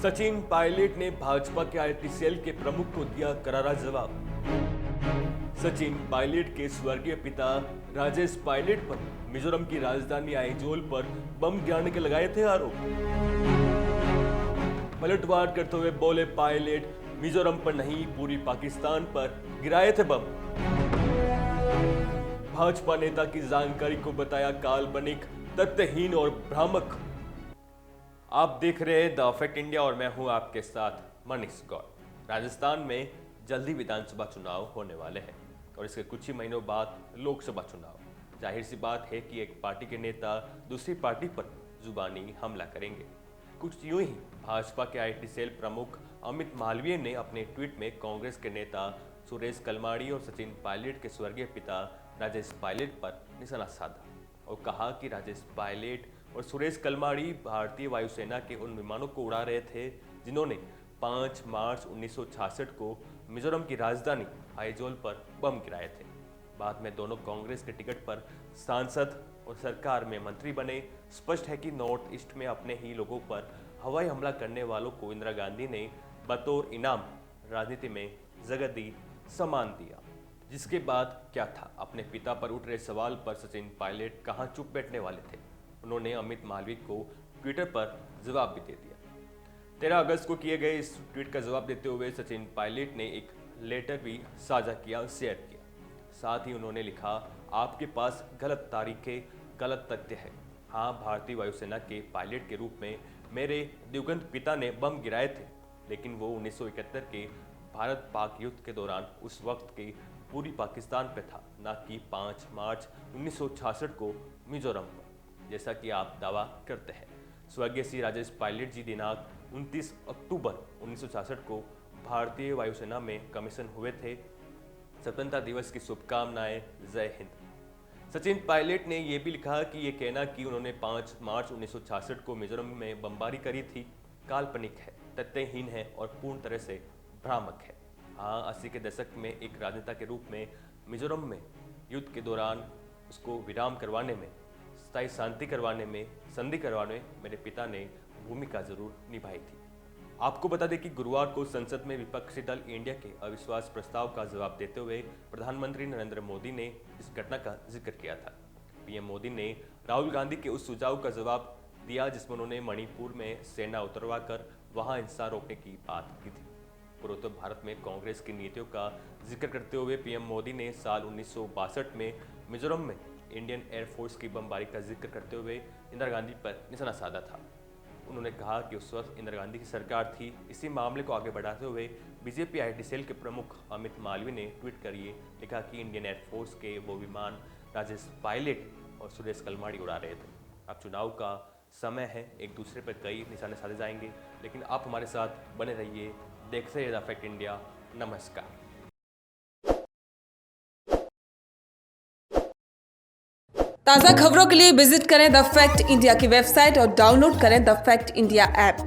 सचिन पायलट ने भाजपा के IT cell के प्रमुख को दिया करारा जवाब। सचिन पायलट के स्वर्गीय पिता राजेश पायलट पर मिजोरम की राजधानी आइजोल पर बम गिराने के लगाए थे आरोप। पलटवार करते हुए बोले पायलट, मिजोरम पर नहीं पूरी पाकिस्तान पर गिराए थे बम। भाजपा नेता की जानकारी को बताया काल्पनिक, तथ्यहीन और भ्रामक। आप देख रहे हैं द फैक्ट इंडिया और मैं हूं आपके साथ मनीष गौर। राजस्थान में जल्दी विधानसभा चुनाव होने वाले हैं और इसके कुछ ही महीनों बाद लोकसभा चुनाव। जाहिर सी बात है कि एक पार्टी के नेता दूसरी पार्टी पर जुबानी हमला करेंगे। कुछ यूं ही भाजपा के आईटी सेल प्रमुख अमित मालवीय ने अपने ट्वीट में कांग्रेस के नेता सुरेश कलमाड़ी और सचिन पायलट के स्वर्गीय पिता राजेश पायलट पर निशाना साधा और कहा कि राजेश पायलट और सुरेश कलमाड़ी भारतीय वायुसेना के उन विमानों को उड़ा रहे थे जिन्होंने 5 मार्च 1966 को मिजोरम की राजधानी आइजोल पर बम गिराए थे। बाद में दोनों कांग्रेस के टिकट पर सांसद और सरकार में मंत्री बने। स्पष्ट है कि नॉर्थ ईस्ट में अपने ही लोगों पर हवाई हमला करने वालों को इंदिरा गांधी ने बतौर इनाम राजनीति में जगह दी, सम्मान दिया। जिसके बाद क्या था, अपने पिता पर उठ रहे सवाल पर सचिन पायलट कहां चुप बैठने वाले थे। उन्होंने अमित मालवीय को ट्विटर पर जवाब भी दे दिया। 13 अगस्त को किए गए इस ट्वीट का जवाब देते हुए सचिन पायलट ने एक लेटर भी साझा किया, शेयर किया। साथ ही उन्होंने लिखा, आपके पास गलत तारीखें, गलत तथ्य है। हाँ, भारतीय वायुसेना के पायलट के रूप में मेरे दिवंगत पिता ने बम गिराए थे, लेकिन वो 1971 के भारत पाक युद्ध के दौरान उस वक्त के पूरी पाकिस्तान पे था, न कि 5 मार्च 1966 को मिजोरम पर, जैसा कि आप दावा करते हैं। स्वर्गीय श्री राजेश पायलट जी दिनांक 29 अक्टूबर 1966 को भारतीय वायुसेना में कमीशन हुए थे। स्वतंत्रता दिवस की शुभकामनाएं, जय हिंद। सचिन पायलट ने यह भी लिखा कि यह कहना कि उन्होंने 5 मार्च 1966 को मिजोरम में बमबारी करी थी काल्पनिक है, तथ्यहीन है और पूर्ण तरह से भ्रामक है। हाँ, 80 के दशक में एक राजनेता के रूप में मिजोरम में युद्ध के दौरान उसको विराम करवाने में, स्थायी शांति करवाने में, संधि करवाने में मेरे पिता ने भूमिका जरूर निभाई थी। आपको बता दें कि गुरुवार को संसद में विपक्षी दल इंडिया के अविश्वास प्रस्ताव का जवाब देते हुए प्रधानमंत्री नरेंद्र मोदी ने इस घटना का जिक्र किया था। पीएम मोदी ने राहुल गांधी के उस सुझाव का जवाब दिया जिसमें उन्होंने मणिपुर में सेना उतरवाकर वहां हिंसा रोकने की बात की थी। पूर्वोत्तर भारत में कांग्रेस की नीतियों का जिक्र करते हुए पीएम मोदी ने साल 1962 में मिजोरम में इंडियन एयरफोर्स की बमबारी का जिक्र करते हुए इंदिरा गांधी पर निशाना साधा था। उन्होंने कहा कि उस वक्त इंदिरा गांधी की सरकार थी। इसी मामले को आगे बढ़ाते हुए बीजेपी आईटी सेल के प्रमुख अमित मालवीय ने ट्वीट कर ये लिखा कि इंडियन एयरफोर्स के वो विमान राजेश पायलट और सुरेश कलमाड़ी उड़ा रहे थे। अब चुनाव का समय है, एक दूसरे पर कई निशाने साधे जाएंगे, लेकिन आप हमारे साथ बने रहिए, देखते रहिए द फैक्ट इंडिया। नमस्कार। ताज़ा खबरों के लिए विजिट करें द फैक्ट इंडिया की वेबसाइट और डाउनलोड करें द फैक्ट इंडिया ऐप।